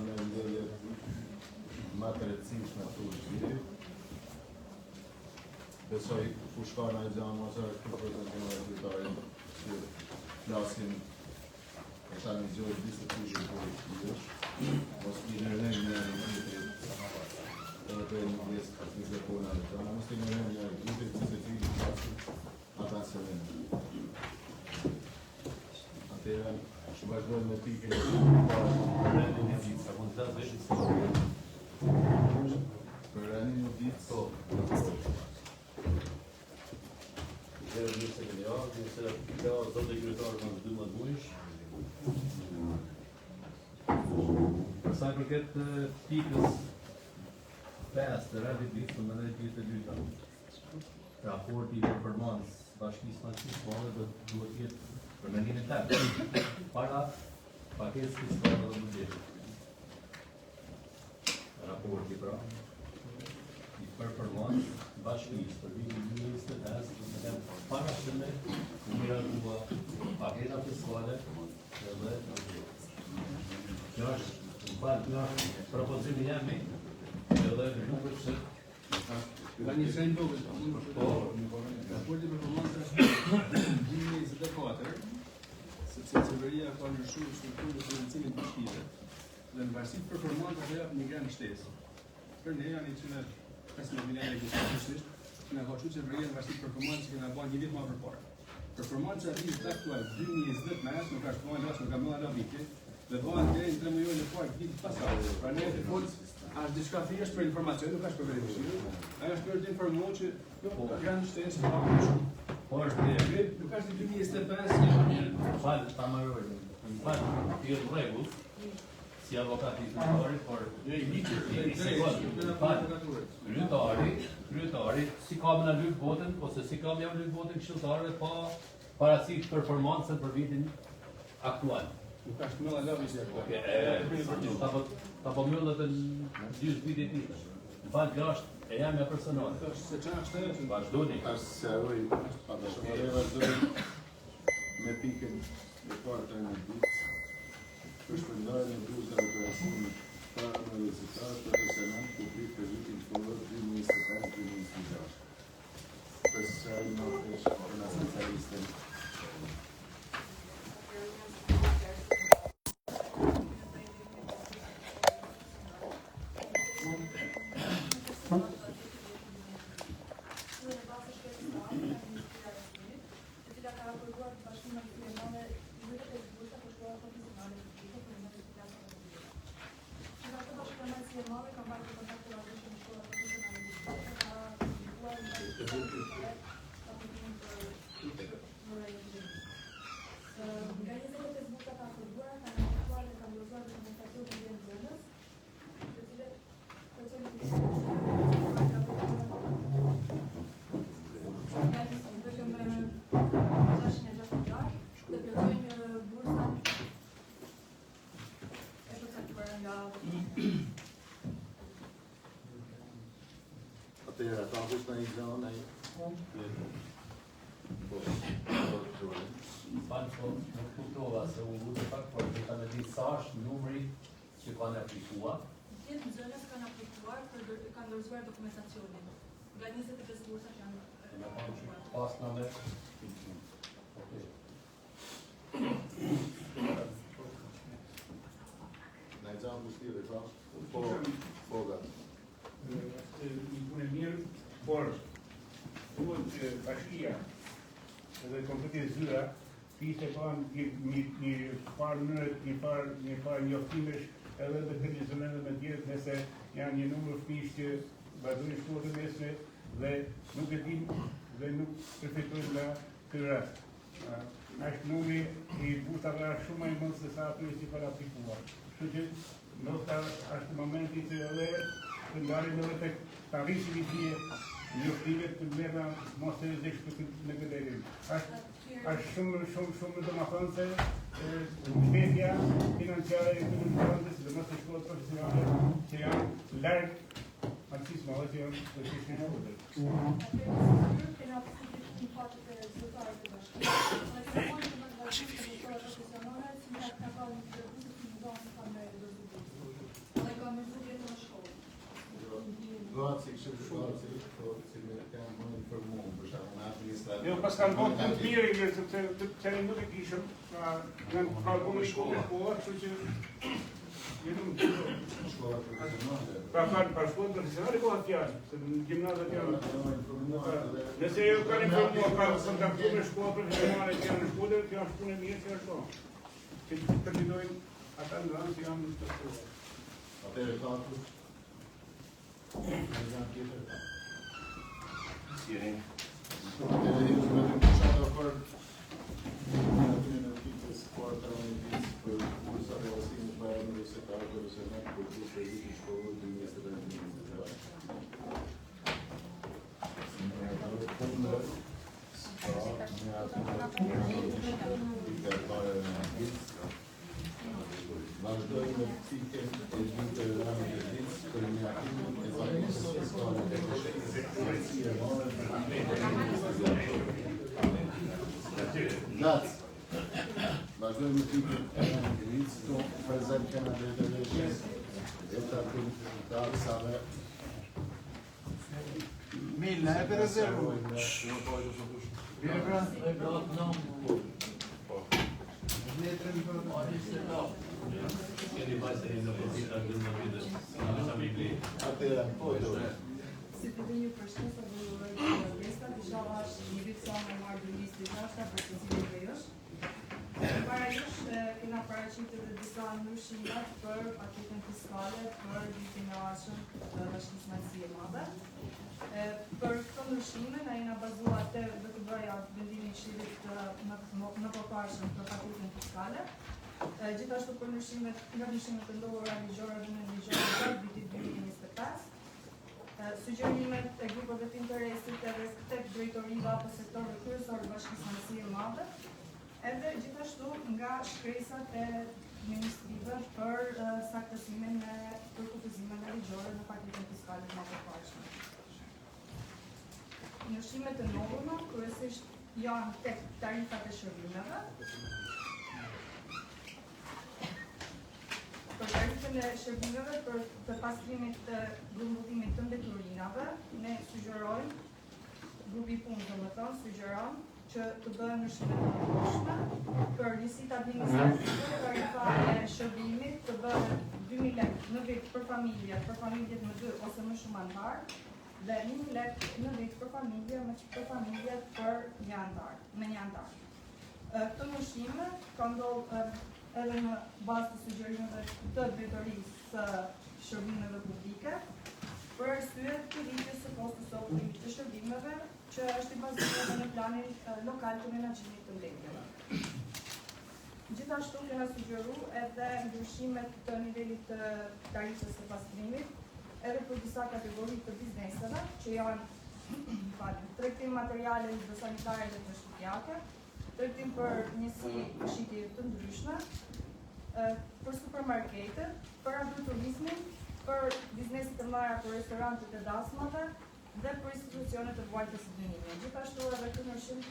me ndërje më të rëndësishme të ushqirit. Besoj fushkana e gjanë mos është të prezentimin e drejtarit që flasin e tani gjojë disë të fushë politikës, mos i nërnem një grupit edhe një vjesë të mikrofona e tëna, mos i nërnem një grupit që se cilë flasin ata se vënë. Atëherë, që vazhdojnë me pikën e rëndin e ditë, sa mund të vesh për rëndin e ditë, Mirë se keni ardhur, mirë se ka zotë kryetar në 12 muaj. Për sa i përket pikës 5 të rëndit ditë, të mendoj pjesë e dyta. Raporti i performancës bashkisë nacionale do duhet jetë për mendimin tim para paketës fiskale dhe buxhetit. Raporti pra i performancës bashkisë për vitin 2025 para se me mirëua paketa fiskale edhe kjo është propozimi jemi edhe nuk është Ka një shenjë vogël. Raporti performancës 2024, sepse qeveria ka ndryshuar strukturën e financimit të bashkive dhe në varësi të performancës ajo jap një grën shtesë. Për ne janë 115 milionë euro kushtisht, që na ka thënë qeveria në varësi të performancës që na bën një vit më përpara. Performanca e vitit aktual 2020 më nuk ka shkuar as nga më ala viti dhe bëhen deri në 3 milionë e parë vitit pasaj. Pra ne të fol as diçka thjesht për informacion, nuk ka për verifikim. Ajo është për të informuar që ka grën shtesë pa shumë. por Nuk ka të 2025 fal ta marrë. Fal, ti rregull si avokati i zyrtarit, por kryetari si ka më në lyp votën ose si ka më jam lyp votën këshilltarëve pa parasysh performancën për vitin aktual. nuk ka të mëlla lavi se Ta po mëllët në 2 vite tjetër. Në fakt kjo është e jamja personale. se çfarë është ajo? Vazhdoni. vazhdojnë me pikën e partë e në ditë, për shpërndarjen e buzëve të rasimit para me rezultat profesional publik për vitin shkollor 2025-2026. Për sa i marrësh në socialistën. Atëherë, ta bësh në një zonë ai. Fal, po nuk kuptova se u lutë pak, por do ta di sa është numri që kanë aplikuar. Gjithë nxënës kanë aplikuar për kanë dorëzuar dokumentacionin. Nga 25 bursa që janë Pas në me. Në gjanë mështirë, ta? Po, gatë. Një punë e mirë, por duhet që bashkia edhe kompletit zyra kishte pa një farë njoftimesh edhe me televizoren dhe me tjerë nëse janë një numër fëmijësh që vazhdojnë shkollën e mesme dhe nuk e dim dhe nuk përfitojnë nga ky rast. Është numri i bursave është shumë më i madh se sa atyre që kanë aplikuar. Kështu që ndoshta është momenti që edhe të ndalim edhe tek tarifit i tyre njoftimet të mërna mos e zeshtë në gëderim. Është shumë domethënëse mbështetja financiare e këtyre ndërtimeve, sidomos të shkollat profesionale që janë larg marxismo që janë të shkollave. situaci kështu situaci po si më kanë më informuar për shkak të administrativit. Jo, pas kanë bërë punë të mirë, sepse të nuk e kishëm, pra kanë kalkuar shkollë po, kështu që Shkolla profesionale. pra kanë për shkollë profesionale po atë janë, se në gjimnazat janë. Nëse ju kanë informuar, kanë kontaktuar me shkolla profesionale që janë në shkollë, që janë punë e mirë që është bërë. Që të kandidojnë ata në anë që janë në shkollë. Atëherë kaku. Janë tjetër. Sirin. Edhe ju më përshata për në fikës kuarta universitës për kursa e osimit para universitar profesional për kursa e vitit shkollor 2023. Vazhdojmë në fikën e vitë e rëmën e ditë për një akimin e zajnës fiskale të Grazie. Vazhdojmë në fikën e rëmën e ditë, të prezent këna dhe të leshës, e të aktivitarë save. Milna, e per rezervu. Viene pra? Letrën për... Keni vajse në pozita në vitës. Atëra, po e dojë. Si të një përshkesa dhe urojtë pjesta, të shala është një vitë sa me marrë dhe listë të ashta për të cilën dhe josh. Para josh, kena paraqitë dhe disa ndryshimat për paketën fiskale për vitin e ardhshëm të bashkisë e madhe. Për këto ndryshime, na jena bazuar te do të bëja vendimin e Këshillit në përparshëm për paketën fiskale. Gjithashtu për ndryshimet të ndodhura ligjore dhe në ligjore të vitit 2025. Sugjerimet e grupeve të interesit edhe tek drejtoriva apo sektorëve kryesor të bashkisë e madhe, edhe gjithashtu nga shkresat e ministrive për saktësimin e përkufizimin e ligjore në paketën fiskale të përparshme. Ndryshimet e ndodhura kryesisht janë tek tarifat e shërbimeve. Për tarifën e shërbimeve për pastrimit të grumbullimit të mbeturinave, ne sugjerojmë, grupi punë domethënë sugjeron që të bëhen ndryshime të mëdha për njësitë administrative, tarifa e shërbimit të bëhet 2.000 lekë në vit për familjet me 2 ose më shumë anëtar, dhe 1.000 lekë në vit për familjet për një anëtar, me një anëtar. Këto ndryshime ka ndodhur edhe në bazë të sugjerimeve të drejtorisë së shërbimeve publike, për arsye të rritjes së kostos së ofrimit të shërbimeve, që është i bazuar në planin lokal të menaxhimit të mbledhjeve. Gjithashtu kena sugjeruar edhe ndryshimet të nivelit të tarifës së pastrimit, edhe për disa kategori të bizneseve, që janë tregtim materiale sanitare dhe të shpitjake, tregtim për njësi shitje të ndryshme, për supermarketet, për agroturizmin, për biznesit të mëdha, për restorantet e dasmave dhe për institucionet të vuajtjes së dënimit. Gjithashtu edhe ky ndryshim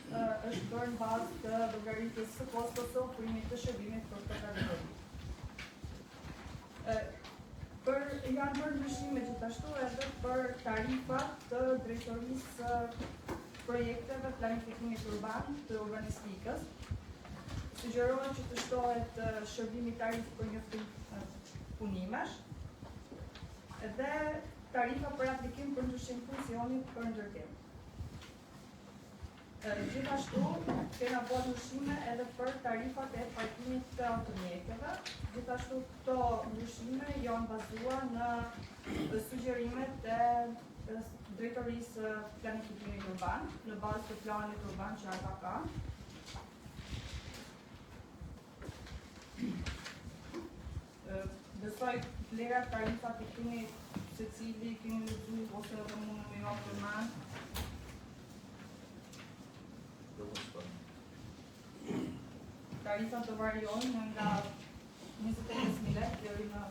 është bërë në bazë të llogaritjes së kostos së ofrimit të shërbimit për këtë kategori. Janë bërë ndryshime gjithashtu edhe për tarifat të drejtorisë së projekteve planifikimit urban të urbanistikës. Sugjerohet që të shtohet shërbimi tarif për njoftim punimesh dhe tarifa për aplikim për ndryshim funksionit për ndërtim. Gjithashtu, kena bërë ndryshime edhe për tarifat e parkimit të automjeteve. Gjithashtu, këto ndryshime janë bazuar në sugjerimet e drejtorisë planifikimit urban, në bazë të planit urban që ata kanë. Besoj vlerat tarifat i keni secili keni lexuar ose edhe mund të më japni përmend. Tarifat të variojnë nga 25.000 lekë deri në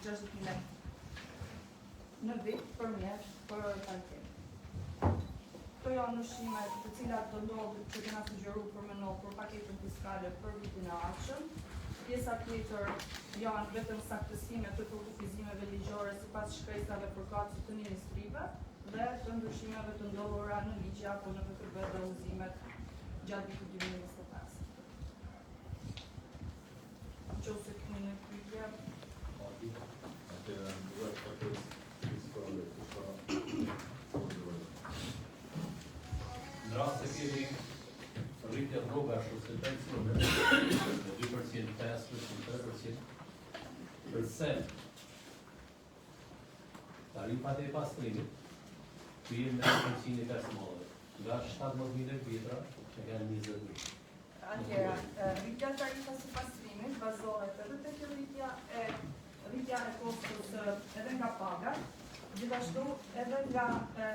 60.000 lekë në vit për mjet për parkim. Këto janë ndryshimet të cilat do ndodhin që kena sugjeruar për mëno për paketën fiskale për vitin e ardhshëm. pjesa tjetër janë vetëm saktësime të kufizimeve ligjore sipas shkresave përkatëse të ministrive dhe të ndryshimeve të ndodhura në ligje apo në VKB dhe udhëzimet gjatë vitit 2025. Nëse keni në pyetje, në rast se kemi rritje rrogash ose pensione me 2%, 5%, 3%, përse tarifat e pastrimit të jenë me pensione personale, nga 17.000 vjetra që kanë 20.000. atjera, rritja e tarifës së pastrimit bazohet edhe tek rritja e kostos edhe nga pagat, gjithashtu edhe nga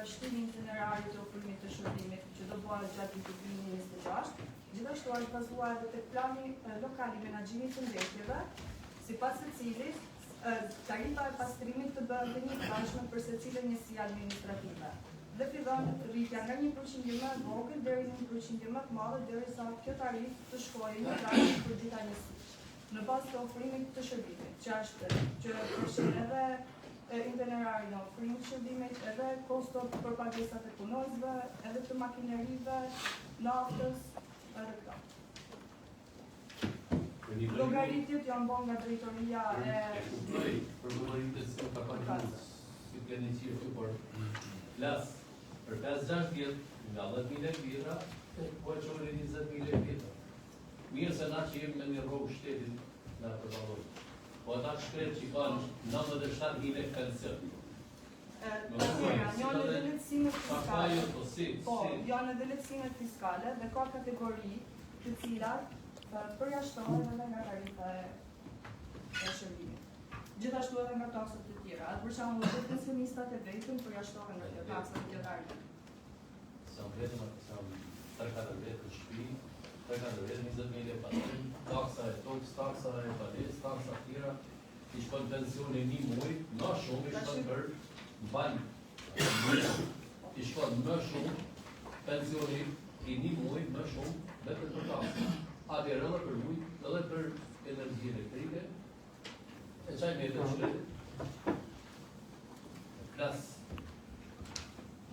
shtimi itinerari të ofrimit të shërbimit që do bëhet gjatë vitit 2026, gjithashtu është bazuar edhe tek plani lokal i menaxhimit të ndërtjeve, sipas të cilit tarifa e pastrimit të bëhet të njëjtashme për secilën njësi administrative. Dhe fillon rritja nga 1% më e vogël deri në 1% më të madhe derisa kjo tarifë të shkojë njëjtashme për gjitha njësitë, në bazë të ofrimit të shërbimit, që përfshin edhe itinerari në ofrim të shërbimit, edhe kostot për pagesat e punojësve, edhe të makinerive, naftës, edhe këto. Llogaritjet janë bërë nga drejtoria e për llogaritjes së kampanios, si keni qenë për flas për 5-6 vjet nga 10.000 vjetra po e çojnë 20.000 vjetra. Mirë se na që jemi me një rrogë shtetin na përbalon. Po ata shkret që kanë 97.000 pension. janë edhe lehtësimet fiskale. Po, si. janë edhe lehtësimet fiskale dhe ka kategori të cilat përjashtohen edhe nga tarifa e shërbimit. Gjithashtu edhe nga taksat e tjera. Atë për shembull edhe pensionistat e vetëm përjashtohen nga kjo taksat e tjera. Sa vetëm sa 3-4 vjet në shtëpi, 3-4 vjet 20.000 pastrim, taksa e tokës, taksa e palesë, taksa tjera, i shkon pensioni një muaj, më shumë i shkon për banë. I shkon më shumë pensioni i një muaj më shumë vetëm për taksa. Atëherë edhe për ujë, edhe për energji elektrike, e qaj me të qëletit. Klas,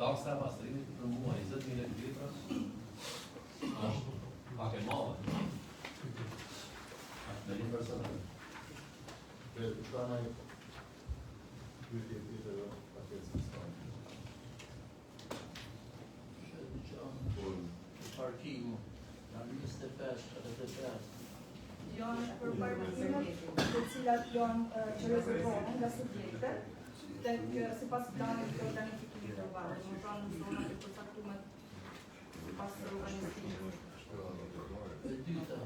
taksa pastrimit për mua 20.000 vjetra, është pak e madhe. Në një personal. Ka në pyetje tjetër dhe paketës fiskale. Parkimu, në 25-35. Janë për parkimet të cilat janë që rezervohen nga subjektet, tek sipas planit të planifikimit urban, në zonat e përcaktuara sipas urbanizimit. E dyta,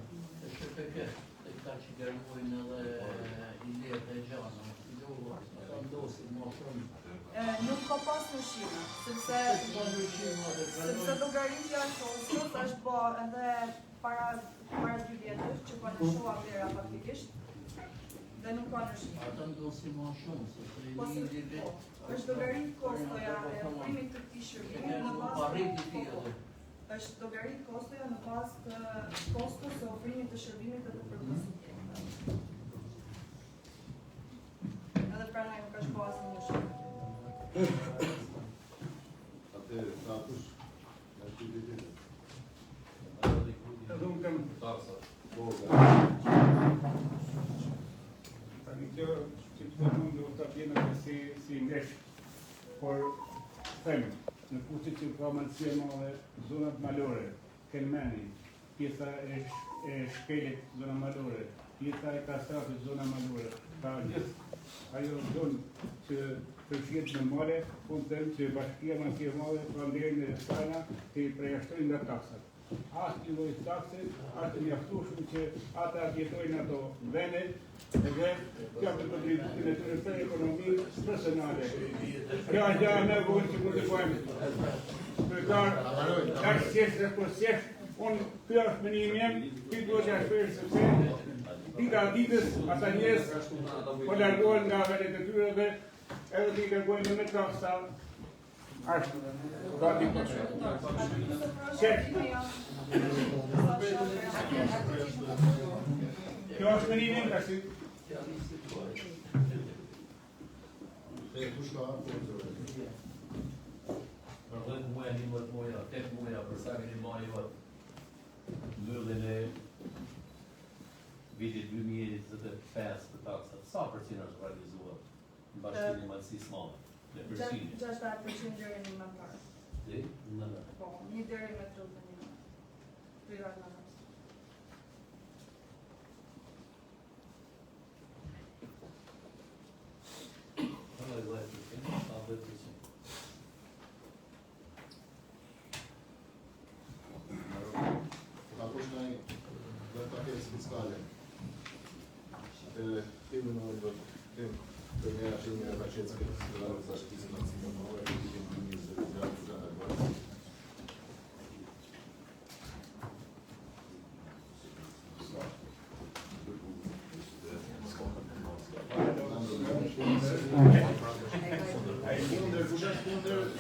e SHPK, e ka që gërmojnë edhe i letë e gjana, ata ndosin më shumë. Nuk ka pas në Shqipë, sepse llogaritja e kostos është bërë edhe para 2 vjetësh që po në shoha vlera faktikisht dhe nuk ka në Shqipë. Ata ndosin më shumë, sepse i Po se lidhje është llogarit kostoja e ofrimit të këtij shërbimi në bazë është llogarit kostoja në bazë të kostos së ofrimit të shërbimit edhe për të subjekte. Edhe pranaj nuk është po asnjë në Shqipë. Atëherë, Nakush, në pyetje tjetër. Edhe unë kam Taksa. tani kjo që të mund do të pjena si ndesh, por them, në kushtet që ka mundësia madhe zonat malore, Kelmeni, pjesa e Shkelit, zona malore, pjesa e Kastrafit, zona malore, ka gjithë ajo zonë që përfshihet në mare, unë them që bashkia më e madhe pranderin e sana të i përjashtojnë nga taksat. Asë një lloj takse, është mjaftueshëm që ata jetojnë ato vende dhe kjo të kontributin e tyre për ekonomi personale. Kjo është gjëja më e vogël që mund të bëjmë. Kryetar, tash thjesht rekursish, unë ky është menimi im, ky duhet t'ia shpërë sepse dita ditës ata njerëz po largohen nga vendet e tyre dhe edhe t'i kërkojnë me taksa. Ashtu, ka ditë. Kjo është merimin tash. Kush ka ardhur? Për 10 muaj, 11 muaj, 8 muaj, për sa keni marrë mbylljen e vitit 2025 të taksat, sa përqind është realizuar në Bashkinë e Malësisë Madhe? Në përqind. 67% deri në më parë. Dhe, në. Po, 1 deri me 31. Privat në mos. Alla är rätt, det är inte alldeles så. Apo shtaj dhe paketës fiskale. Filmin në tim për një filmin e paketës fiskale të Bashkisë së Malësisë Madhe në vitin 2026.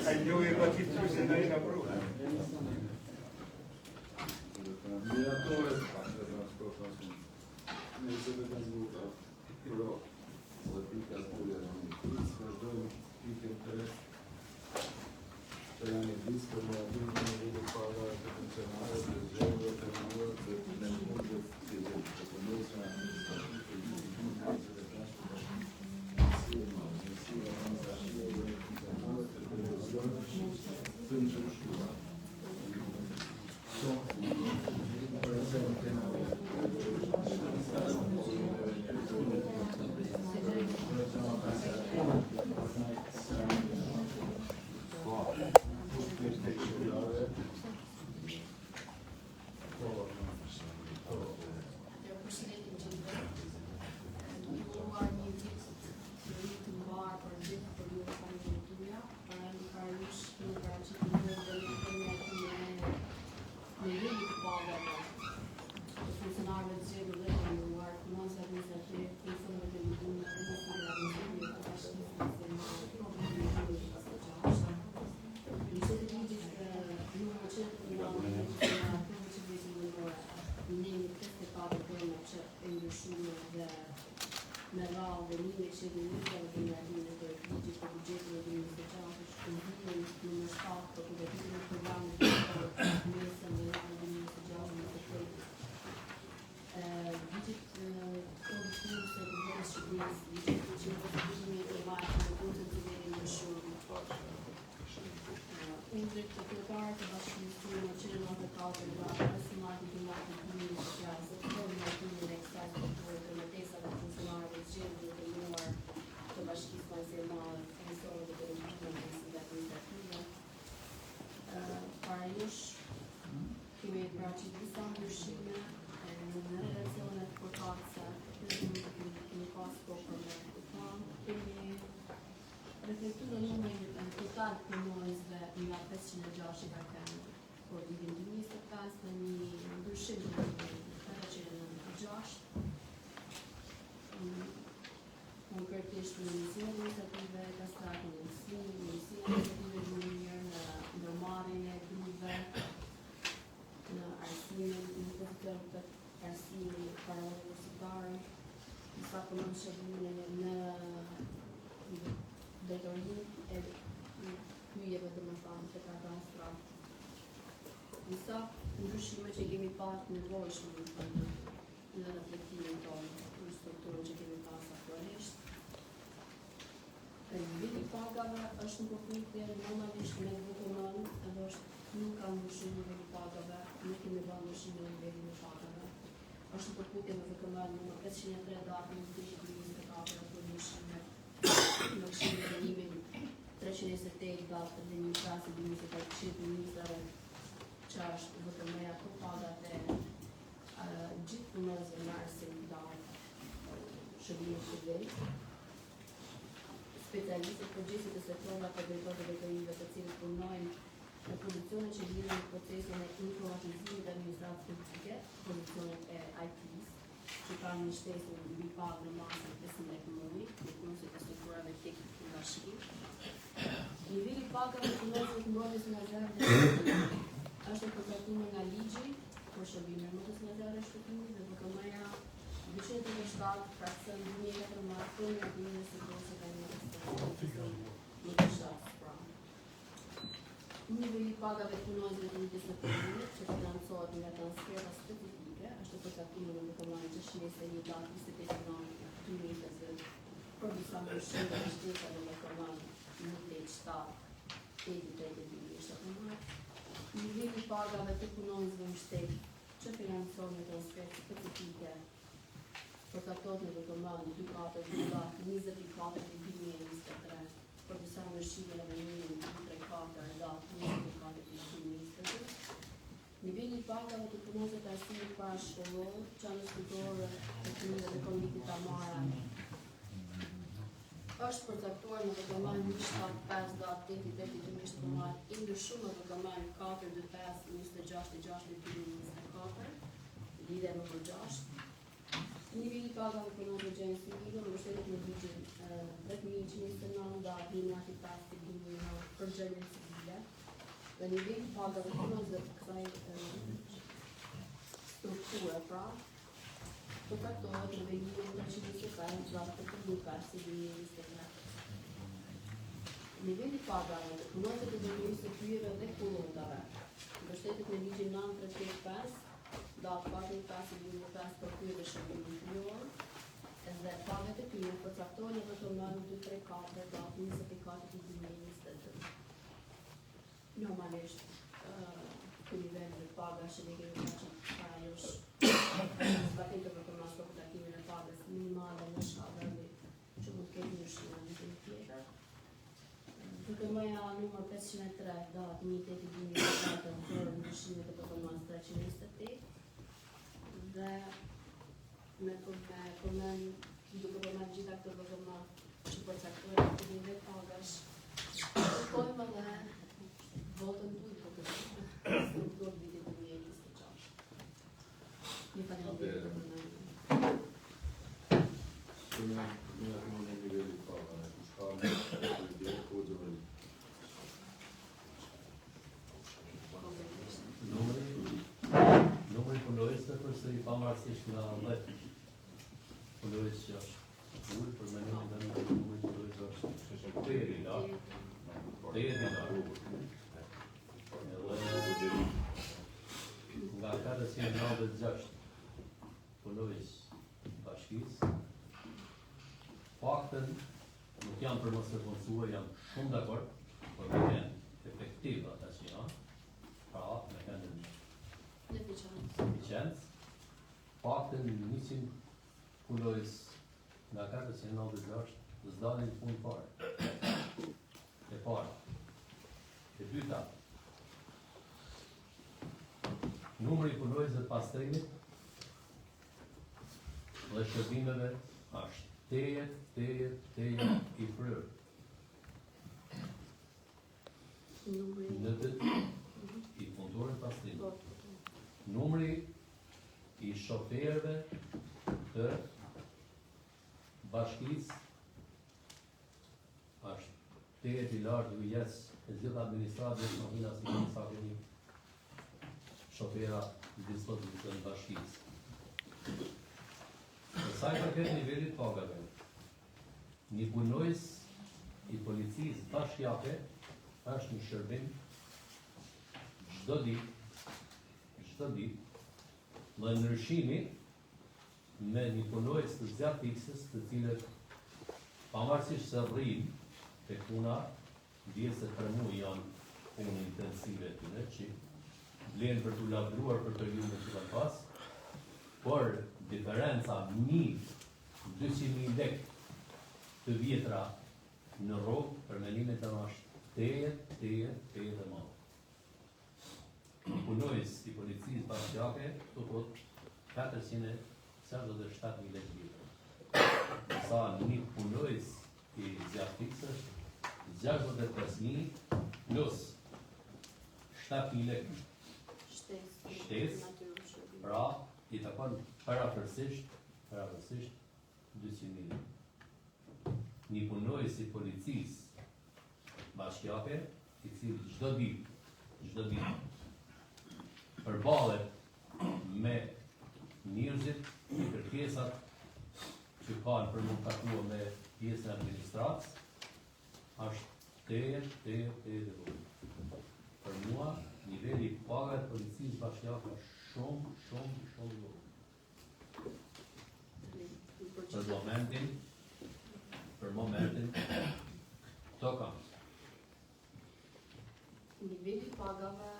Ai njëri ka qitë se ndaj ka pru. Miratore, nëse të kanë zbuta, pro, dhe pika zbulja në një kërës, vazhdojnë pikën të restë, që janë i disë për në adhim në një dhe para të funksionare, të gjeve, të nëmërë, të në mundë dhe të gjeve, të pëndosë në administrativ, të gjithë të gjithë të gjithë të ndryshime që kemi pas nevojshme në reflektimin tonë, në strukturën që kemi pas aktualisht. Niveli i pagave është në përputhje normalisht me VKM-n, edhe nuk ka ndryshim niveli i pagave, nuk kemi bërë ndryshim në nivelin e pagave. Është në përputhje me VKM-n numër 503 datë në 2024 për ndryshime në këshillit e nimin 328 datë dhe 1.2024 që është VKM-ja për pagat e gjithë punëzve në arsim darë shërbimit të drejt. Specialistët përgjithësit e sektorëve për drejtorët e veterive të cilët punojnë në pozicione që lidhen me procesin e informatizimit të administratës publike, pozicionet e IT-s, që kanë një shtesë mbi pagë në masën 15 muaj, në punësit e strukturave teknike të bashkisë. Niveli i pagave të punëzve të mbrojtjes në rezervë është përcaktuar nga ligji për shërbimin e mbrojtjes në rezervë shpëtimit dhe VKM-ja 207 fraksiyon 2014 për ndërtimin e sigurisë së banesës në të shtatë pra. Niveli i pagave të punonjësve të ditës së punimit që financohet nga transfera specifike është përcaktuar në dokumentin 621 datë 28 nëntor 2020 për disa ndryshime të shteta në dokument në ligjin 7/2017. Niveli i pagave të punonjësve në shtet që financohet nga transfera specifike përcaktohet në dokument 24/24/2023 për disa ndryshime në venimin 234 datë 24/2023. Niveli i pagave të punonjësve të arsimit parashkollor, çanës shkollore të fëmijëve dhe kondikit të marra është përcaktuar në dokument 175 datë 8/8/2017 i ndryshuar në dokument 4/25/26/6/2024 lidhe me 6. Niveli i pagave për punonjësve të gjendjes civile mbështetet në ligjin 10.129 datë 1/5/2009 për gjendjen civile dhe niveli i pagave të punonjësve të kësaj strukture pra përcaktohet në venimin 325 datë 15/2023. Niveli i pagave të punonjësve të drejtorisë së kryeve dhe kurortave mbështetet në ligjin 9/35 datë 4/5/2005 për krye dhe shërbimin kryor dhe pagat e tyre përcaktohen në dokument 234 datë 24/2022. Normalisht ky nivel të pagash që ne kemi parajush zbatim të dokumentit për takimin e pagës minimale në shkallë që mund të ketë ndryshime në një tjetër. Dokumentoja numër 503 datë 1/8/2024 për ndryshimet e dokumentit 328 dhe me përmend duke përmend gjitha këto dokument që përcaktojnë të nivel pagash, kërkojmë edhe votën tuaj për këtë strukturë vitit 2026. Një faleminderit për ndërmjetësimin. Në niveli i pagave, ku shkallë dhe kodëve. Numri punojësve përsëri pavarësisht nga lloji punojës që është ullë për menimin dhe në numri punojësve është deri lartë. Nga 496 punojës bashkisë, faktën nuk janë për mos të punësuar, janë shumë dakord, por me kanë efektiv ata që janë, pra me kanë licencë, faktën 100 punojës nga 496 zdalin punë fare. E para. E dyta, numri i punojësve të pastrimit dhe shërbimeve është teje i pryrë. Në të i punëtorëve të pastrimit. Numri i shoferëve të bashkisë është tejet i lartë vjes e gjithë administratës në hina si një sa kemi shofera në dispozicion bashkisë. Në sa i përket nivelit pagave, një punojës i policisë bashkjake është një shërbim çdo ditë dhe ndryshimi me një punojës të zjarë fiksës të cilët pavarësisht se rrinë të puna, dhjetë se 3 muaj janë punë intensive të në që vlenë për të lavdruar për periudhën që kanë pas, por diferenca 1.200.000 lek të vjetra në rrugë për menimet të është tejet e madhe. Punojës i policisë bashkjake të pot 467.000 lek vjetra. Sa një punojës i zjarë fiksës 65.000 plus 7.000 lek shtesë, pra i takon parapërsisht 200.000 lek. Një punojës i policisë bashkjake i cili çdo ditë përballet me njerëzit i kërkesat që kanë për më takua me pjesën e administratës, është të vogël. Për mua, niveli i pagave të policisë bashkiake është shumë vogël. Për momentin, këto kam. Niveli i pagave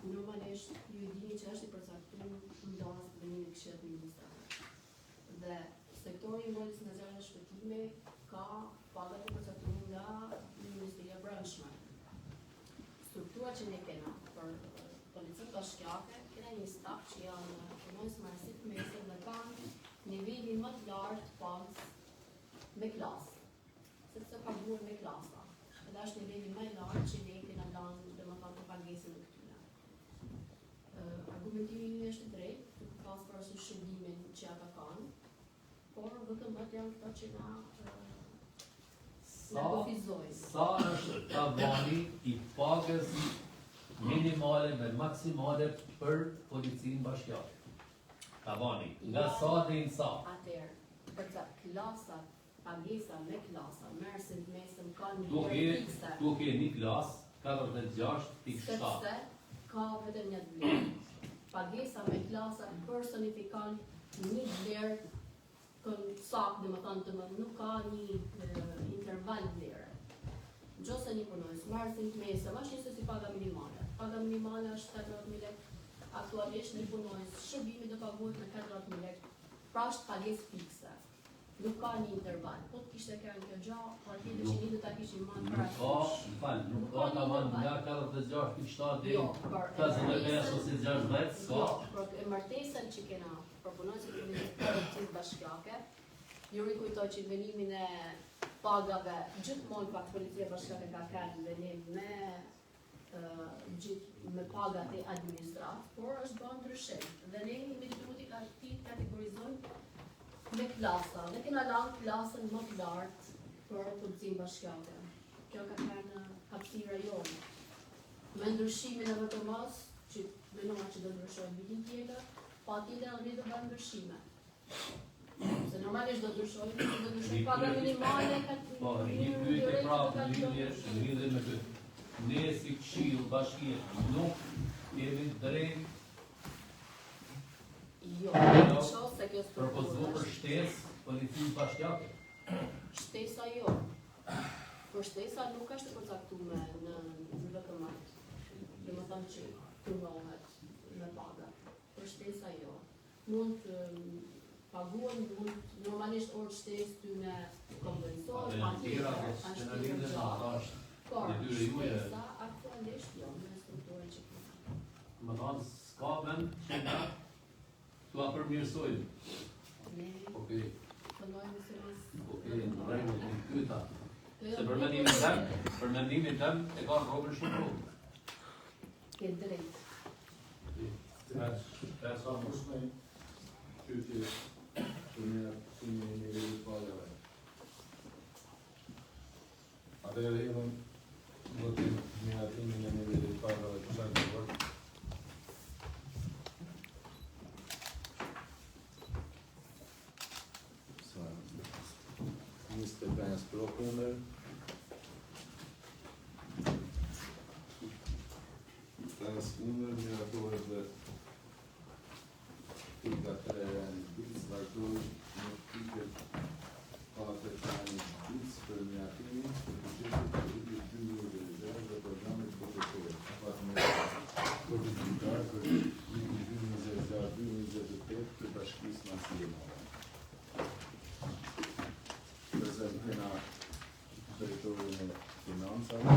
normalisht ju dini që është i përcaktuar në dorës të venimit të këshillit ministrativ. Dhe sektori i mbrojtjes nacionale shpëtimi ka pagat e përcaktuara nga Ministria e Brendshme. Struktura që ne kena për policinë bashkiake, kena një staf që janë punonjës marrësit mese dhe kanë nivelin më të lartë pagës me klasë, sepse paguhen me klasa. Edhe është niveli më i lartë që ne kena dhënë domethënë për pagesën e këtyre. Argumentimi im është i drejtë, pas parasysh shërbimin që ata kanë, por vetëm atë janë këto që na kufizojnë. Sa është tavani i pagës minimale me maksimale për policinë bashkiake? Tavani, nga sa dhe në sa? Atëherë, për të klasat, pagesa me klasa, mersin të mesëm ka një herë fikse. Duke një klasë, 46.7. Sepse ka vetëm një vlerë. Pagesa me klasa personifikon një vlerë saktë, domethënë të nuk ka një interval vlerë. Nëse një punonjës mersin të mesëm, është njësoj si paga minimale. Paga minimale është 40.000 lekë. Aktualisht një punonjës shërbimi do paguhet me 40.000 lekë. Pra është pagesë fikse. Nuk ka një interval. Po të kishte kërën kjo gjahë, partide që një do ta kishim marrë parasysh. Nuk ka tavan nga 46.7 deri 55 ose 60, s'ka. Por e martesën që kena për punonjësit e policisë bashkiake, ju rikujtoj që venimin e pagave gjithmonë pak policia bashkiake ka kanë venim me pagat e administratë, por është bërë ndryshim. Dhe ne me duhet i kategorizojmë me klasa, dhe kena lanë klasën më të lartë për policinë bashkiake. Kjo ka kanë hapësira jonë. Me ndryshimin e VTM-s, që menova që do ndryshojnë vitin tjetër, patjetër ne do bëjmë ndryshime. Se normalisht do ndryshojnë paga minimale ka po, një pyetje prapë lidhje me këtë. Ne si këshill bashkie nuk kemi drejt propozu për shtesë policisë bashkiake. Shtesa jo. Por shtesa nuk është e përcaktuar në VTM. Domethënë që punohet me paga. Por shtesa jo. Mund të paguhen, normalisht orë shtesë ty në kompensohet, por shtesa aktualisht jo, në strukturën që kena. Më thonë, s'ka vend që nga t'ua përmirësojnë. Okej. Okej, në rregull, në kyta. Se për mendimin tëm e ka Robert Shqipru. Ke drejt. Sa mësme qyti për një nivelli pagave. Atëherë hidhëm votim miratimin e nivellit pagave të shajtë të vërë. Niste bens prokunder. Bens under miratoret dhe pika 3 e një bitës, vazhdoj në piket 4 e një bitës për miratimin për buxhetit të vitit 2020 dhe programit buxhetor. Për buxhetar për vitin 2026-2028 të Bashkisë Nacionale. Prezent kena drejtorin e financave.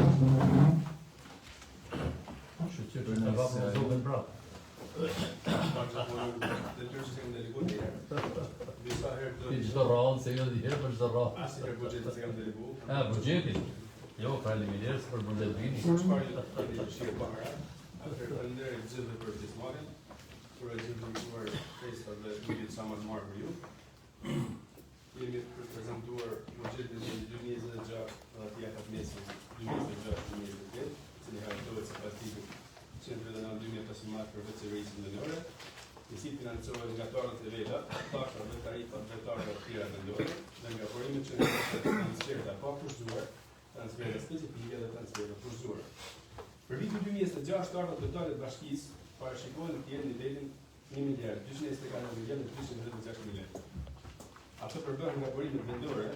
Shqyqyr që të vapë në zogën prapë. Ti çdo rallë, se jo dhjerë për çdo rallë. Asnjëherë buxhetin se kam delegu. Buxhetin? Jo, faleminderit për bundelvini. Çfarë ishte para? Atëherë falenderoj gjithëve për pjesëmarrjen, për prezantuar festat dhe vitit sa më të marrë për ju. Jemi për prezentuar buxhetin e 2026 dhe aty ka mesën 2026-2028, cili hartohet si partitë Qendri Regional 2015 për veçërisë ndërore, i cilësi financohet nga tarët e veta, taksat dhe tarifat dhe tarifat të tjera vendore, dhe nga burimet që në transferta pa kushtuar, transferta specifike dhe transferta kushtuara. Për vitin 2006, tarifat totale të bashkisë parashikohen të jenë nivelin 1.224.226 miliard. Ato përbëhen nga burimet vendore,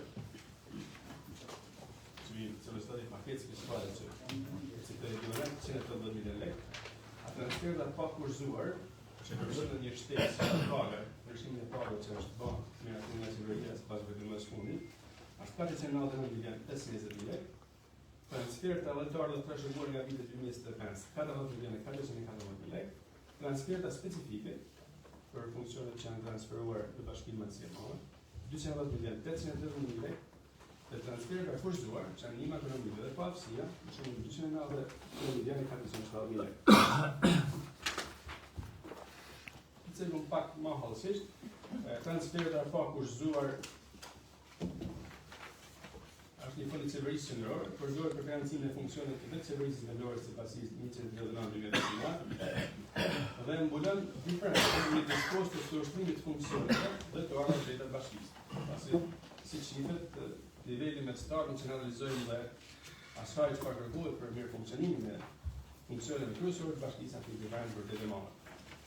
që stati paketës fiskale që si të ekvivalent 180 milion lekë, a transferta pa kushtuar që përbëhen në një shtesë që paga, përshimin e paga që është banë me atë nga qeveria së pas vetëm fundi, është 499 milion 520 lekë, transferta vëllëtarë dhe trashëguar nga vitet 2025, 40 milion 440 lekë, transferta specifike për funksionet që janë transferuar në bashkimin civilor, 210 milion 880 lekë, dhe transferta kushtuar që janë një makroekonomike dhe pafësia, në shumë 290 milion 470 lekë. Të cilën pak më hallësisht, transferta pa kushtuar është një fond i qeverisë qendrore, përdoret për financimin e funksioneve të vetë qeverisë vendore sipas ligjit 139/2009 dhe mbulon diferencën midis kostos të ushtrimit të funksioneve dhe të ardhmeve të bashkisë. Pasi siç shihet, niveli mestar që analizojmë dhe asaj çfarë kërkohet për mirë funksionimin e funksioneve kryesore të bashkisë aty që kanë për të mëdha.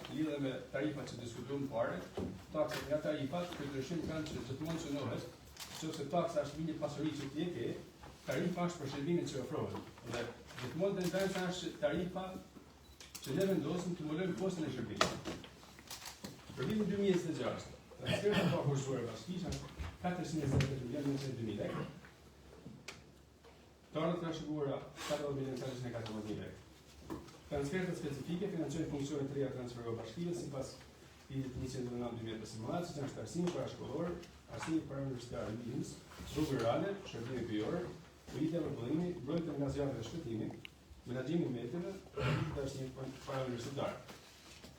Lidhe me tarifat që diskutuam parë, taksat nga tarifat për ndryshim kanë që gjithmonë shënohet nëse taksa është një pasuri që ti e ke, tarifa është për shërbimin që ofrohet. Dhe gjithmonë tendenca është tarifa që ne vendosim të mbulojmë kostin e shërbimit. Për vitin 2026, transferta pa kushtuar bashkisë është 420 milion 902.000 lekë. Tarët trashëguara 40 milion 440.000 lekë. Transferta specifike financojnë funksionet të reja transferuar bashkive sipas ligjit 109/2015, që është arsimi parashkollor, arsimi parauniversitar LINS, rrugë rurale, shërbime pyjor, ujitja për pëllimi, mbrojtja nga zjarri dhe shpëtimi, menaxhimi i mjeteve, dhe arsimi parauniversitar.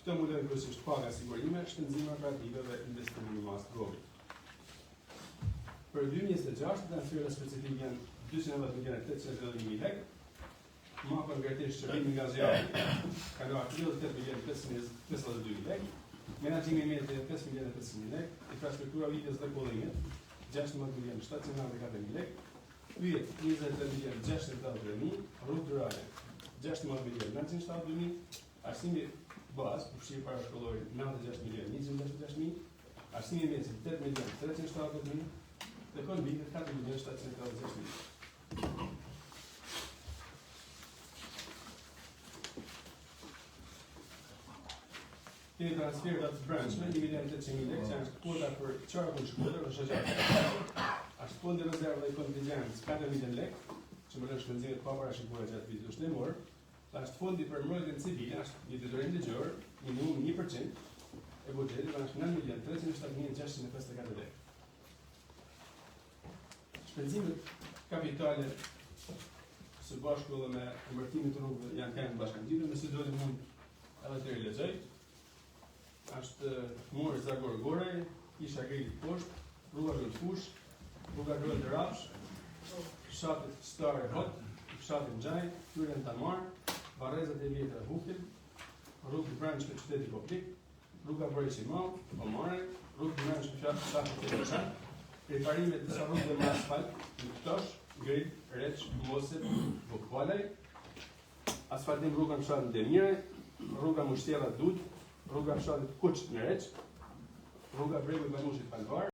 Këto mbulojnë kryesisht paga, sigurime, shpenzime operative dhe investime në masë rrugë. Për 2026, transferta specifike janë 290 milion 880.000 lekë, më konkretisht shërbimi nga zjarri, kaluar 38 milion 552.000 lekë, menaxhimi i mjeteve 5 milion 500.000 lekë, infrastruktura vites dhe kollimet 16 milion 794.000 lekë, yjet 23 milion 673.000, rrugë rurale 16 milion 972.000, arsimi bazë përfshirë parashkollorin 96 milion 166.000, arsimi i mjetit 8 milion 370.000 dhe konvitet 4 milion 746.000. Kemi transferta të brendshme, 1 milion 800.000 lekë, që është kvota për qarkun shkollor dhe shoqëtarë. Është fondi rezervë dhe kontingjencë 4 milion lekë, që mbulon shpenzimet pa parashikuara gjatë vitit ushtemor. Është fondi për mbrojtjen civile, është një detyrim ligjor, minimum 1% e buxhetit, është 9 milion 307.654 lekë. Shpenzimet kapitale së bashku dhe me emërtimin të rrugëve janë kanë bashkangjitur, nëse do të mund edhe të rilexoj. Është Muri Zagor Gorej, Kisha Grillit Poshtë, rruga Rrugë Fush, rruga Grol të Rafsh, fshatit Stare Hot, fshatin Gjaj, Hyrën Tamar, Varrezat e Vjetra Hukil, rrugë brendshme qyteti Poplik, rruga Breqi Mall, Omare, rrugë brendshme fshatit Tepërshan, riparimet disa rrugëve me asfalt, në Ktosh, Grill, Reç, Moset, Bukvalaj, asfaltim rruga fshatin Demire, rruga Mushtjera Dud, rruga fshatit Kuç në Reç, rruga Bregu i Banushit Palvar,